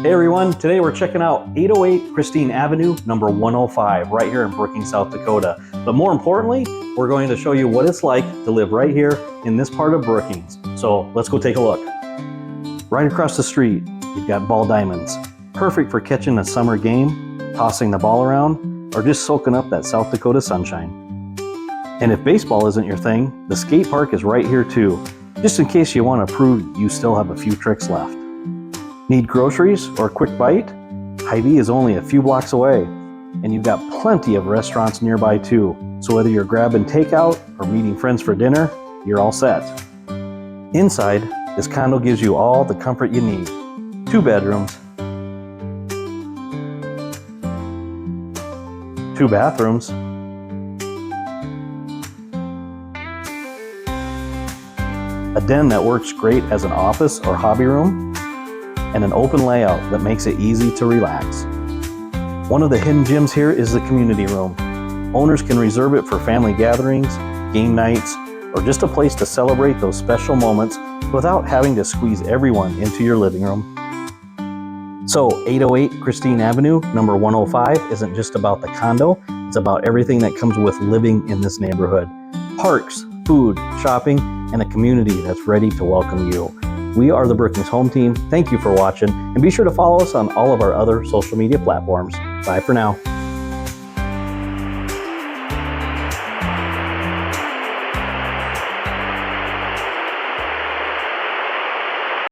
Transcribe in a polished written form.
Hey everyone, today we're checking out 808 Christine Avenue, number 105, right here in Brookings, South Dakota. But more importantly, we're going to show you what it's like to live right here in this part of Brookings. So let's go take a look. Right across the street, you've got Ball Diamonds. Perfect for catching a summer game, tossing the ball around, or just soaking up that South Dakota sunshine. And if baseball isn't your thing, the skate park is right here too, just in case you want to prove you still have a few tricks left. Need groceries or a quick bite? Hy-Vee is only a few blocks away, and you've got plenty of restaurants nearby too, so whether you're grabbing takeout or meeting friends for dinner, you're all set. Inside, this condo gives you all the comfort you need. 2 bedrooms, 2 bathrooms, a den that works great as an office or hobby room, and an open layout that makes it easy to relax. One of the hidden gems here is the community room. Owners can reserve it for family gatherings, game nights, or just a place to celebrate those special moments without having to squeeze everyone into your living room. So 808 Christine Avenue, number 105 isn't just about the condo, it's about everything that comes with living in this neighborhood. Parks, food, shopping, and a community that's ready to welcome you. We are the Brookings Home Team. Thank you for watching, and be sure to follow us on all of our other social media platforms. Bye for now.